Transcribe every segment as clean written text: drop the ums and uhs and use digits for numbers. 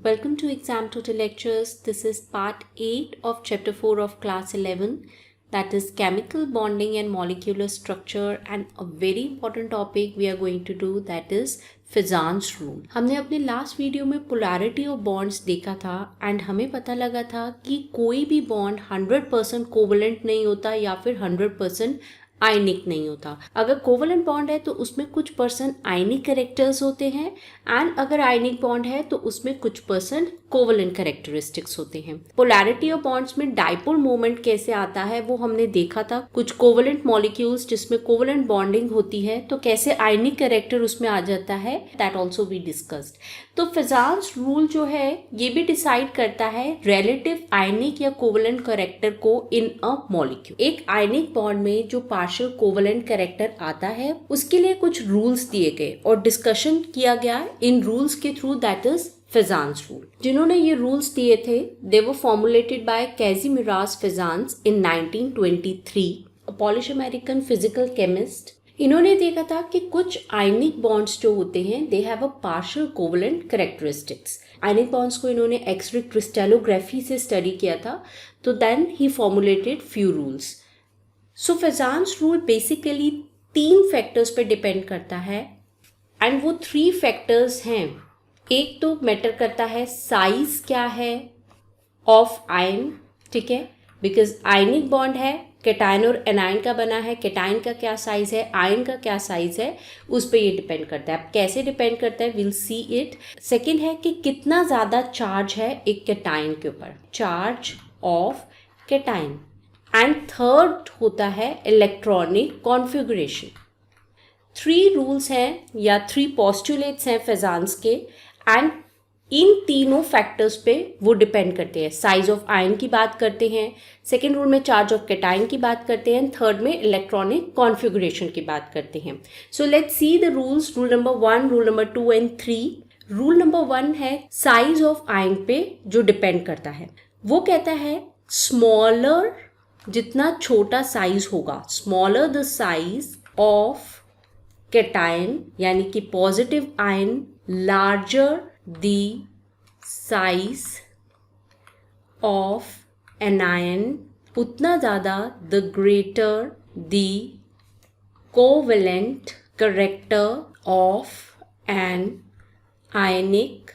Welcome to Exam Tutor Lectures. This is part 8 of chapter 4 of class 11, that is chemical bonding and molecular structure, and a very important topic we are going to do, that is Fezan's rule. हमने अपने last video में polarity of bonds देखा था and हमें पता लगा था कि कोई भी बॉन्ड 100% कोवलेंट नहीं होता या फिर 100% आयनिक नहीं होता. अगर कोवलेंट बॉन्ड है तो उसमें कुछ परसेंट आयनिक कैरेक्टर्स होते हैं एंड अगर आयनिक बॉन्ड है तो उसमें कुछ परसेंट कोवलेंट कैरेक्टरिस्टिक्स होते हैं. पोलैरिटी ऑफ बॉन्ड्स में डाइपोल मोमेंट कैसे आता है वो हमने देखा था. कुछ कोवलेंट मॉलिक्यूल्स जिसमें कोवलेंट बॉन्डिंग होती है तो कैसे आयनिक कैरेक्टर उसमें आ जाता है, दैट ऑल्सो वी डिस्कस्ड. तो फेजान्स रूल जो है ये भी डिसाइड करता है रिलेटिव आयनिक या कोवलेंट कैरेक्टर को इन अ मॉलिक्यूल. एक आयनिक बॉन्ड में जो पार्शियल कोवलेंट कैरेक्टर आता है उसके लिए कुछ रूल्स दिए गए और डिस्कशन किया गया इन रूल्स के through, that is Fajans rule. जिन्होंने ये रूल्स दिए थे they were formulated by Kazimierz Fajans in 1923, a Polish American physical chemist. इन्होंने देखा था कि कुछ आयनिक बॉन्ड्स जो होते हैं they have a partial covalent characteristics. Ionic bonds को इन्होंने एक्स-रे क्रिस्टलोग्राफी से स्टडी किया था. तो then he formulated few rules. So Fajans rule basically 3 factors पे डिपेंड करता है एंड वो 3 फैक्टर्स हैं. एक तो मैटर करता है साइज क्या है ऑफ आयन, ठीक है, बिकॉज आयनिक बॉन्ड है, कैटायन और एनायन का बना है. कैटायन का क्या साइज है, आयन का क्या साइज है, उस पर ये डिपेंड करता है. अब कैसे डिपेंड करता है विल सी इट. सेकेंड है कि कितना ज़्यादा चार्ज है एक कैटायन के ऊपर, charge of cation. And third होता है इलेक्ट्रॉनिक कॉन्फ़िगरेशन. 3 रूल्स हैं या 3 पोस्टुलेट्स हैं फेजान्स के एंड इन तीनों फैक्टर्स पे वो डिपेंड करते हैं. साइज ऑफ आयन की बात करते हैं, सेकेंड रूल में चार्ज ऑफ कैटायन की बात करते हैं, थर्ड में इलेक्ट्रॉनिक कॉन्फ़िगरेशन की बात करते हैं. सो let's see the rules. Rule number 1, rule number 2 and 3. Rule number 1 है साइज ऑफ आयन पे जो डिपेंड करता है. वो कहता है स्मॉलर, जितना छोटा साइज होगा, smaller the size of cation यानी कि positive ion, larger the size of anion, उतना ज़्यादा the greater the covalent character of an ionic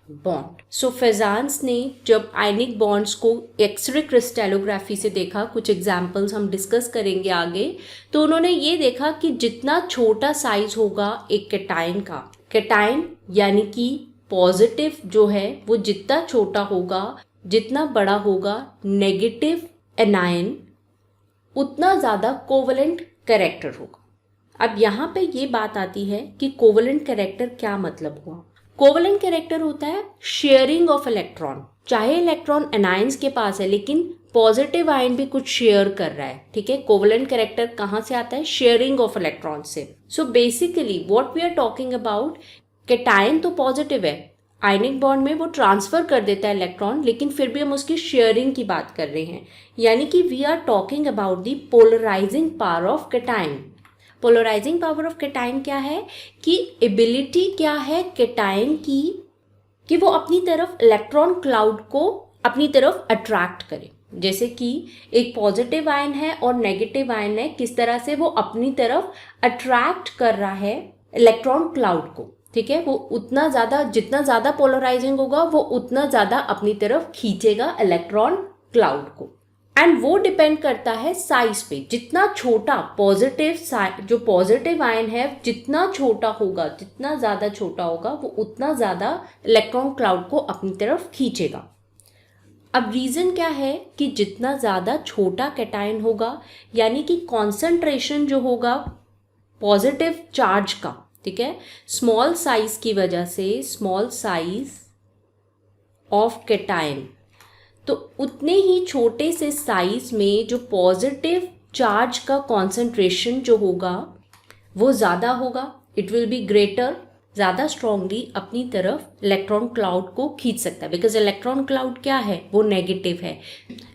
bond. So Fajans ने जब आयनिक बॉन्ड्स को एक्स-रे क्रिस्टलोग्राफी से देखा, कुछ एग्जाम्पल्स हम डिस्कस करेंगे आगे, तो उन्होंने ये देखा कि जितना छोटा साइज होगा एक कैटायन का, कैटायन यानी कि पॉजिटिव जो है वो जितना छोटा होगा, जितना बड़ा होगा नेगेटिव एनायन, उतना ज़्यादा कोवलेंट कैरेक्टर होगा. अब यहाँ पे ये बात आती है कि कोवलेंट कैरेक्टर क्या मतलब हुआ. कोवलेंट कैरेक्टर होता है शेयरिंग ऑफ इलेक्ट्रॉन. चाहे इलेक्ट्रॉन एनायंस के पास है लेकिन पॉजिटिव आयन भी कुछ शेयर कर रहा है, ठीक है. कोवलेंट कैरेक्टर कहाँ से आता है, शेयरिंग ऑफ इलेक्ट्रॉन से. So basically what we are talking about, cation तो पॉजिटिव है, आयनिक बॉन्ड में वो ट्रांसफर कर देता है इलेक्ट्रॉन, लेकिन फिर भी हम उसकी शेयरिंग की बात कर रहे हैं. यानी कि we are talking about the polarising power of cation. Polarising power of cation क्या है कि एबिलिटी क्या है कैटायन की कि वो अपनी तरफ इलेक्ट्रॉन क्लाउड को अपनी तरफ अट्रैक्ट करे. जैसे कि एक पॉजिटिव आयन है और नेगेटिव आयन है, किस तरह से वो अपनी तरफ अट्रैक्ट कर रहा है इलेक्ट्रॉन क्लाउड को, ठीक है. वो उतना ज़्यादा, जितना ज़्यादा पोलराइजिंग होगा वो उतना ज़्यादा अपनी तरफ खींचेगा इलेक्ट्रॉन क्लाउड को. एंड वो डिपेंड करता है साइज पे. जितना छोटा जो पॉजिटिव आयन है जितना छोटा होगा, जितना ज़्यादा छोटा होगा वो उतना ज़्यादा इलेक्ट्रॉन क्लाउड को अपनी तरफ खींचेगा. अब रीज़न क्या है कि जितना ज़्यादा छोटा कैटायन होगा यानी कि कॉन्सेंट्रेशन जो होगा पॉजिटिव चार्ज का, ठीक है, स्मॉल साइज की वजह से, स्मॉल साइज ऑफ कैटायन, तो उतने ही छोटे से साइज में जो पॉजिटिव चार्ज का कॉन्सेंट्रेशन जो होगा वो ज़्यादा होगा. इट विल बी ग्रेटर, ज़्यादा स्ट्रांगली अपनी तरफ इलेक्ट्रॉन क्लाउड को खींच सकता है. बिकॉज इलेक्ट्रॉन क्लाउड क्या है, वो नेगेटिव है.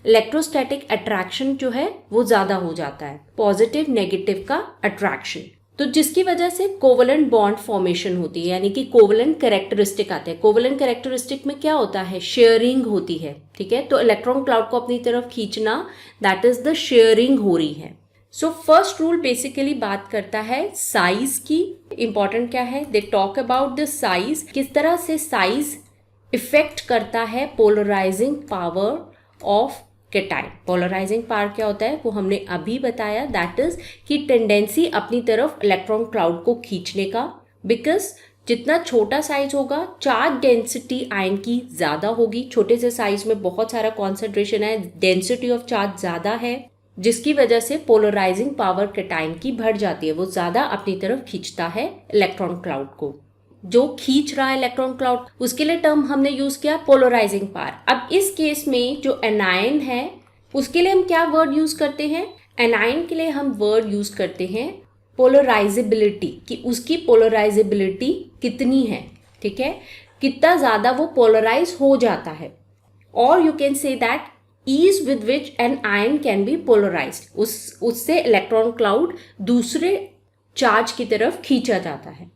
इलेक्ट्रोस्टैटिक अट्रैक्शन जो है वो ज़्यादा हो जाता है, पॉजिटिव नेगेटिव का अट्रैक्शन. तो जिसकी वजह से कोवलेंट बॉन्ड फॉर्मेशन होती है, यानी कि कोवलेंट कैरेक्टरिस्टिक आते हैं। कोवलेंट कैरेक्टरिस्टिक में क्या होता है, शेयरिंग होती है, ठीक है। तो इलेक्ट्रॉन क्लाउड को अपनी तरफ खींचना, दैट इज द शेयरिंग हो रही है। सो फर्स्ट रूल बेसिकली बात करता है साइज की। इंपॉर्टेंट क्या है, they talk about the size, किस तरह से साइज इफेक्ट करता है polarising power of cation. Polarising power क्या होता है वो हमने अभी बताया, दैट इज कि टेंडेंसी अपनी तरफ इलेक्ट्रॉन क्लाउड को खींचने का। बिकॉज जितना छोटा साइज होगा, चार्ज डेंसिटी आयन की ज़्यादा होगी। छोटे से साइज में बहुत सारा कॉन्सेंट्रेशन है, डेंसिटी ऑफ चार्ज ज़्यादा है, जिसकी वजह से पोलराइजिंग पावर कैटायन की बढ़ जाती है, वो ज़्यादा अपनी तरफ खींचता है इलेक्ट्रॉन क्लाउड को। जो खींच रहा है इलेक्ट्रॉन क्लाउड, उसके लिए टर्म हमने यूज किया पोलराइजिंग पावर। अब इस केस में जो एनायन है उसके लिए हम क्या वर्ड यूज करते हैं, एनायन के लिए हम वर्ड यूज करते हैं पोलराइजेबिलिटी, कि उसकी पोलराइजेबिलिटी कितनी है, ठीक है, कितना ज्यादा वो पोलराइज हो जाता है। और you can say that ease with which an ion can be polarized, उससे इलेक्ट्रॉन क्लाउड दूसरे चार्ज की तरफ खींचा जाता है।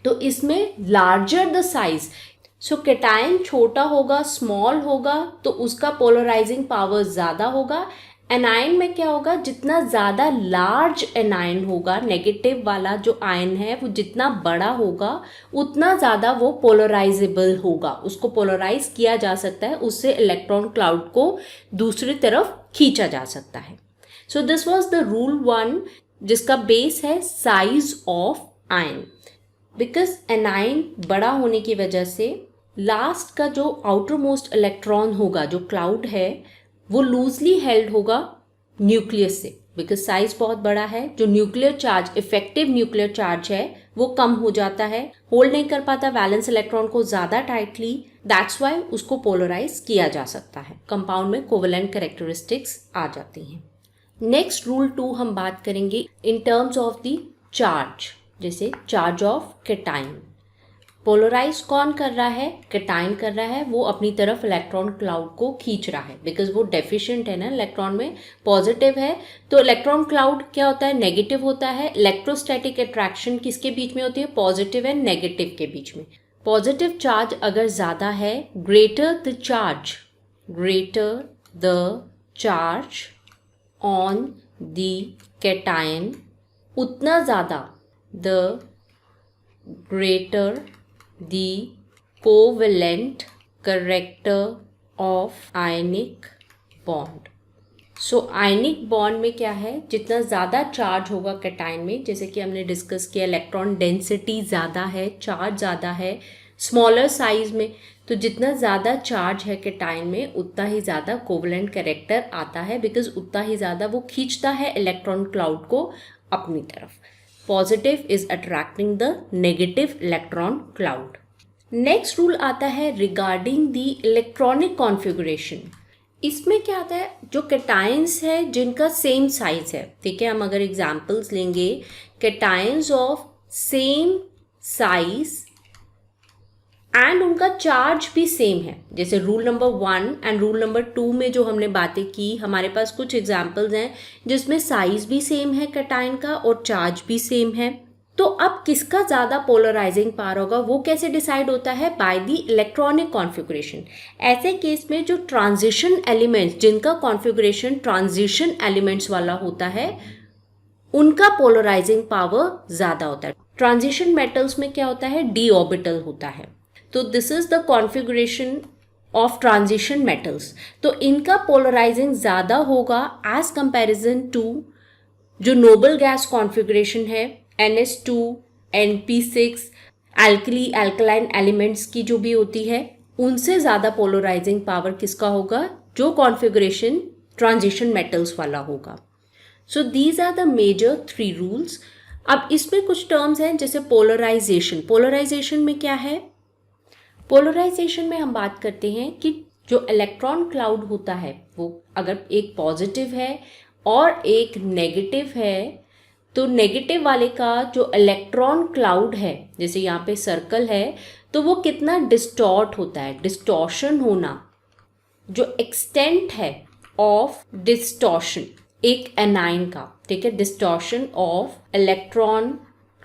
तो इसमें larger the size, so cation छोटा होगा, स्मॉल होगा, तो उसका पोलराइजिंग पावर ज़्यादा होगा। एनायन में क्या होगा, जितना ज़्यादा लार्ज एनायन होगा, नेगेटिव वाला जो आयन है वो जितना बड़ा होगा उतना ज़्यादा वो पोलराइजेबल होगा, उसको पोलराइज किया जा सकता है, उससे इलेक्ट्रॉन क्लाउड को दूसरी तरफ खींचा जा सकता है। So this was the rule 1, जिसका बेस है size of ion. Because anion बड़ा होने की वजह से लास्ट का जो आउटर मोस्ट इलेक्ट्रॉन होगा, जो क्लाउड है, वो लूजली हेल्ड होगा न्यूक्लियस से। बिकॉज साइज बहुत बड़ा है, जो nuclear charge, effective nuclear charge है, वो कम हो जाता है, होल्ड नहीं कर पाता वैलेंस इलेक्ट्रॉन को ज़्यादा टाइटली, दैट्स वाई उसको पोलराइज किया जा सकता है। कंपाउंड में कोवेलेंट कैरेक्टरिस्टिक्स आ जाती हैं। नेक्स्ट रूल 2 हम बात करेंगे in terms of the charge, जैसे चार्ज ऑफ कैटायन। पोलराइज कौन कर रहा है, कैटायन कर रहा है, वो अपनी तरफ इलेक्ट्रॉन क्लाउड को खींच रहा है, बिकॉज वो डेफिशिएंट है ना, इलेक्ट्रॉन में पॉजिटिव है। तो इलेक्ट्रॉन क्लाउड क्या होता है, नेगेटिव होता है। इलेक्ट्रोस्टैटिक अट्रैक्शन किसके बीच में होती है, पॉजिटिव एंड नेगेटिव के बीच में। पॉजिटिव चार्ज अगर ज़्यादा है, greater the charge on the cation, उतना ज़्यादा the greater the covalent character of ionic bond। So ionic bond में क्या है, जितना ज़्यादा चार्ज होगा कैटायन में, जैसे कि हमने डिस्कस किया इलेक्ट्रॉन डेंसिटी ज़्यादा है, चार्ज ज़्यादा है, स्मॉलर साइज में, तो जितना ज़्यादा चार्ज है कैटायन में उतना ही ज़्यादा कोवलेंट कैरेक्टर आता है, बिकॉज उतना ही ज़्यादा वो खींचता है इलेक्ट्रॉन क्लाउड को अपनी तरफ। Positive is attracting the negative electron cloud. Next rule आता है रिगार्डिंग द इलेक्ट्रॉनिक कॉन्फ़िगरेशन। इसमें क्या आता है, जो कैटायंस है जिनका सेम साइज है, ठीक है, हम अगर एग्जांपल्स लेंगे, cations of same size and उनका चार्ज भी सेम है, जैसे rule number 1 and rule number 2 में जो हमने बातें की, हमारे पास कुछ एग्जांपल्स हैं जिसमें साइज भी सेम है कैटायन का और चार्ज भी सेम है। तो अब किसका ज़्यादा पोलराइजिंग पावर होगा, वो कैसे डिसाइड होता है, बाय द इलेक्ट्रॉनिक कॉन्फ़िगरेशन। ऐसे केस में जो ट्रांजिशन एलिमेंट्स, जिनका कॉन्फ़िगरेशन ट्रांजिशन एलिमेंट्स वाला होता है, उनका पोलराइजिंग पावर ज़्यादा होता है। ट्रांजिशन मेटल्स में क्या होता है, डी ऑर्बिटल होता है। तो this is the configuration of transition metals. तो इनका पोलराइजिंग ज़्यादा होगा एज कंपैरिजन टू जो नोबल गैस कॉन्फ़िगरेशन है, NH2, NP6, alkali alkaline elements की जो भी होती है, उनसे ज़्यादा पोलराइजिंग पावर किसका होगा, जो कॉन्फ़िगरेशन ट्रांजिशन मेटल्स वाला होगा। So these are the major 3 rules. अब इसमें कुछ टर्म्स हैं, जैसे पोलराइजेशन। पोलराइजेशन में क्या है, पोलराइजेशन में हम बात करते हैं कि जो इलेक्ट्रॉन क्लाउड होता है, वो अगर एक पॉजिटिव है और एक नेगेटिव है, तो नेगेटिव वाले का जो इलेक्ट्रॉन क्लाउड है, जैसे यहाँ पे सर्कल है, तो वो कितना डिस्टॉर्ट होता है। डिस्टॉर्शन होना, जो एक्सटेंट है ऑफ डिस्टॉर्शन एक एनाइन का, ठीक है, distortion of electron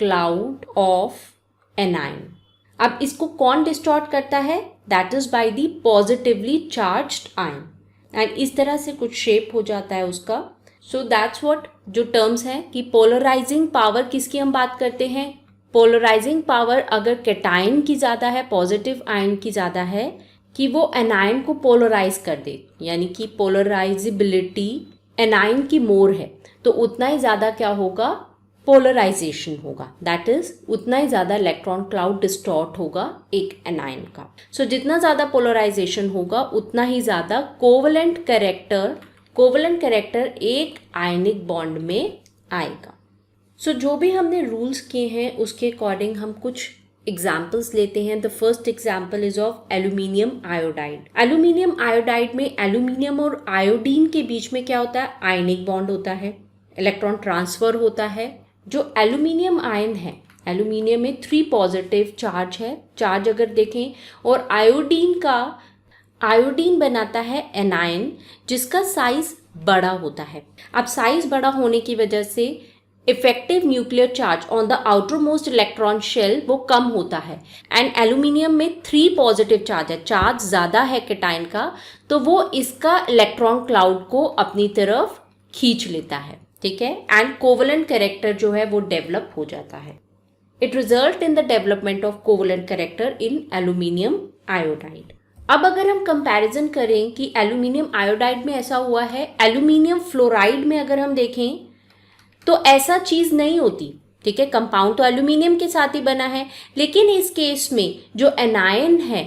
cloud of anion. अब इसको कौन डिस्टॉर्ट करता है? That is by the positively charged ion, and इस तरह से कुछ शेप हो जाता है उसका। सो दैट्स व्हाट जो टर्म्स है कि पोलराइजिंग पावर किसकी हम बात करते हैं। पोलराइजिंग पावर अगर कैटायन की ज़्यादा है, पॉजिटिव आयन की ज़्यादा है, कि वो एनायन को पोलराइज कर दे, यानी कि पोलराइजिबिलिटी एनायन की मोर है, तो उतना ही ज़्यादा क्या होगा, पोलराइजेशन होगा। दैट इज उतना ही ज़्यादा इलेक्ट्रॉन क्लाउड डिस्टॉर्ट होगा एक एनायन का। सो जितना ज़्यादा पोलराइजेशन होगा उतना ही ज़्यादा कोवलेंट कैरेक्टर एक आयनिक बॉन्ड में आएगा। सो जो भी हमने रूल्स किए हैं उसके अकॉर्डिंग हम कुछ एग्जाम्पल्स लेते हैं। The first example is of aluminium iodide. Aluminium iodide में एल्यूमिनियम और आयोडीन के बीच में क्या होता है, आयनिक बॉन्ड होता है, इलेक्ट्रॉन ट्रांसफर होता है। जो एल्यूमिनियम आयन है, एल्यूमिनियम में 3 पॉजिटिव चार्ज अगर देखें, और आयोडीन बनाता है एनायन जिसका साइज बड़ा होता है। अब साइज बड़ा होने की वजह से effective nuclear charge on the outermost electron shell वो कम होता है, एंड एल्यूमिनियम में 3 पॉजिटिव चार्ज ज़्यादा है कैटायन का, तो वो इसका इलेक्ट्रॉन क्लाउड को अपनी तरफ खींच लेता है, ठीक है, एंड कोवलेंट कैरेक्टर जो है वो डेवलप हो जाता है। It result in the development of covalent character in aluminium iodide. अब अगर हम कंपैरिजन करें कि एल्यूमिनियम आयोडाइड में ऐसा हुआ है, एल्यूमिनियम फ्लोराइड में अगर हम देखें तो ऐसा चीज़ नहीं होती, ठीक है। कंपाउंड तो एल्यूमिनियम के साथ ही बना है, लेकिन इस केस में जो एनायन है,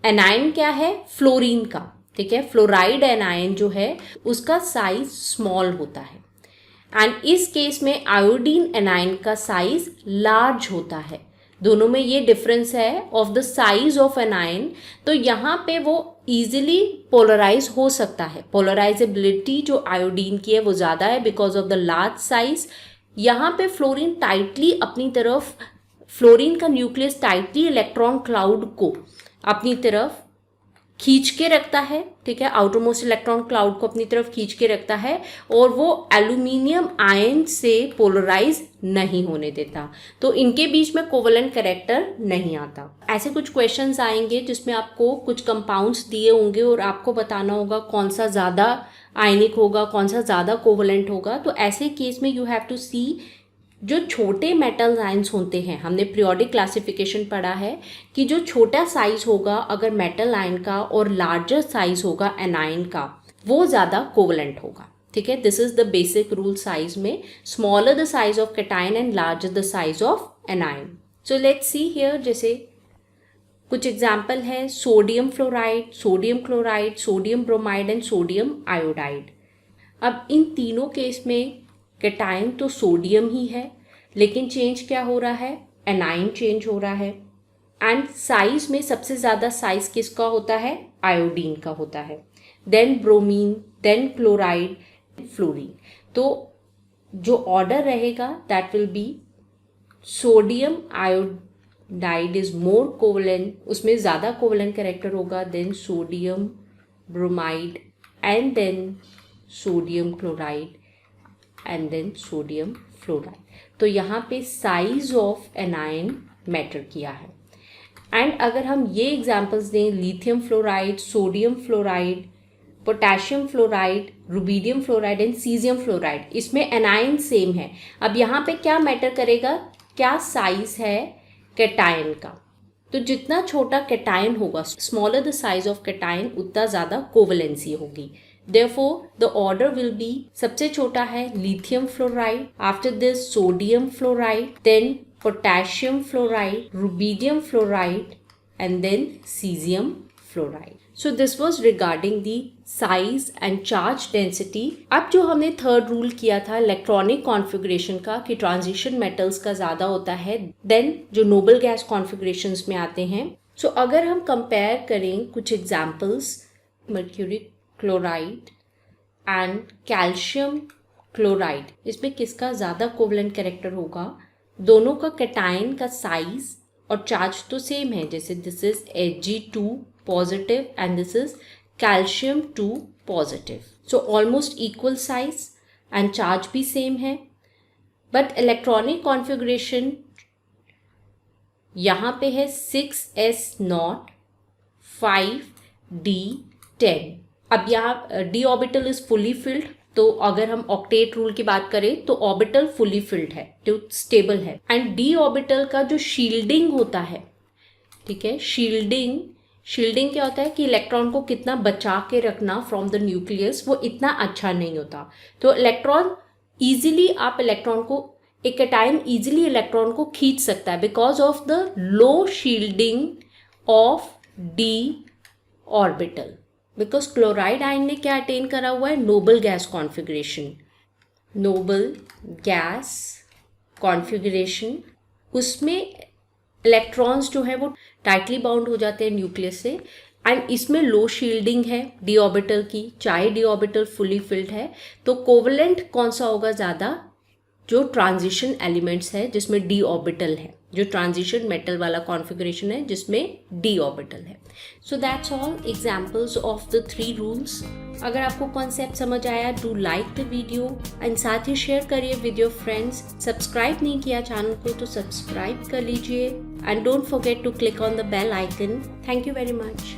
एनायन क्या है, फ्लोरीन का, ठीक है। फ्लोराइड एनायन जो है उसका साइज स्मॉल होता है, एंड इस केस में आयोडीन एनायन का साइज लार्ज होता है। दोनों में ये डिफरेंस है of the size of anion. तो यहाँ पे वो इजीली पोलराइज हो सकता है। पोलराइजेबिलिटी जो आयोडीन की है वो ज़्यादा है because of the large size. यहाँ पे फ्लोरीन टाइटली अपनी तरफ, फ्लोरीन का न्यूक्लियस टाइटली इलेक्ट्रॉन क्लाउड को अपनी तरफ खींच के रखता है, ठीक है, आउटर मोस्ट इलेक्ट्रॉन क्लाउड को अपनी तरफ खींच के रखता है, और वो एल्यूमिनियम आयन से पोलराइज नहीं होने देता। तो इनके बीच में कोवलेंट कैरेक्टर नहीं आता। ऐसे कुछ क्वेश्चंस आएंगे जिसमें आपको कुछ कंपाउंड्स दिए होंगे और आपको बताना होगा कौन सा ज़्यादा आयनिक होगा, कौन सा ज़्यादा कोवलेंट होगा। तो ऐसे केस में यू हैव टू सी जो छोटे मेटल आयंस होते हैं, हमने पीरियोडिक क्लासिफिकेशन पढ़ा है कि जो छोटा साइज होगा अगर मेटल आयन का और लार्जर साइज होगा एनायन का, वो ज़्यादा कोवलेंट होगा, ठीक है। This is the basic rule size में, smaller the size of cation and larger the size of anion. So let's see here, जैसे कुछ एग्जाम्पल है, sodium fluoride, sodium chloride, sodium bromide and sodium iodide. अब इन तीनों case में cation तो sodium ही है, लेकिन चेंज क्या हो रहा है, एनायन चेंज हो रहा है। एंड साइज में सबसे ज़्यादा साइज किसका होता है, आयोडीन का होता है, then bromine, then chloride, fluorine. तो जो ऑर्डर रहेगा that will be sodium iodide is more covalent, उसमें ज़्यादा कोवलेंट कैरेक्टर होगा, then sodium bromide, and then sodium chloride, and then sodium fluoride. तो यहाँ पे साइज ऑफ एनायन मैटर किया है। एंड अगर हम ये एग्जांपल्स दें, lithium fluoride, sodium fluoride, potassium fluoride, rubidium fluoride and caesium fluoride, इसमें एनायन सेम है। अब यहाँ पे क्या मैटर करेगा, क्या साइज है कैटायन का। तो जितना छोटा कैटायन होगा, smaller the size of cation, उतना ज़्यादा कोवलेंसी होगी। Therefore, the order will be, सबसे छोटा है lithium fluoride, after this sodium fluoride, then potassium fluoride, rubidium fluoride, and then cesium fluoride. So this was regarding the size and charge density. अब जो हमने third rule किया था electronic configuration का कि ट्रांजिशन मेटल्स का ज़्यादा होता है देन जो नोबल गैस कॉन्फ़िगरेशंस में आते हैं। सो अगर हम कंपेयर करें कुछ examples, mercury chloride and calcium chloride, इसमें किसका ज़्यादा कोवलेंट कैरेक्टर होगा। दोनों का कैटायन का साइज और चार्ज तो सेम है, जैसे this is Hg2 positive and this is calcium 2 positive. So almost equal size and charge भी सेम है। बट इलेक्ट्रॉनिक कॉन्फ़िगरेशन यहाँ पे है 6s0 5d10। अब यहाँ d orbital is fully filled, तो अगर हम ऑक्टेट रूल की बात करें तो ऑर्बिटल फुली फिल्ड है, तो स्टेबल है। एंड d ऑर्बिटल का जो शील्डिंग होता है, ठीक है, शील्डिंग क्या होता है कि इलेक्ट्रॉन को कितना बचा के रखना फ्रॉम द न्यूक्लियस, वो इतना अच्छा नहीं होता। तो इलेक्ट्रॉन ईजिली, आप इलेक्ट्रॉन को एक टाइम ईजिली इलेक्ट्रॉन को खींच सकता है because of the low shielding of d orbital. Because chloride ion ने क्या अटेन करा हुआ है, noble gas configuration, noble gas configuration. उसमें इलेक्ट्रॉन्स जो है वो टाइटली बाउंड हो जाते हैं न्यूक्लियस से, एंड इसमें लो शील्डिंग है d ऑर्बिटल की, चाहे d ऑर्बिटल फुली फिल्ड है। तो कोवलेंट कौन सा होगा ज़्यादा, जो ट्रांजिशन एलिमेंट्स है जिसमें d ऑर्बिटल है, जो ट्रांजिशन मेटल वाला कॉन्फ़िगरेशन है जिसमें d ऑर्बिटल है। So that's all examples of the 3 rules. अगर आपको कॉन्सेप्ट समझ आया, do like the video and साथ ही शेयर करिए विद योर फ्रेंड्स। सब्सक्राइब नहीं किया चैनल को तो सब्सक्राइब कर लीजिए and don't forget to click on the bell icon. Thank you very much.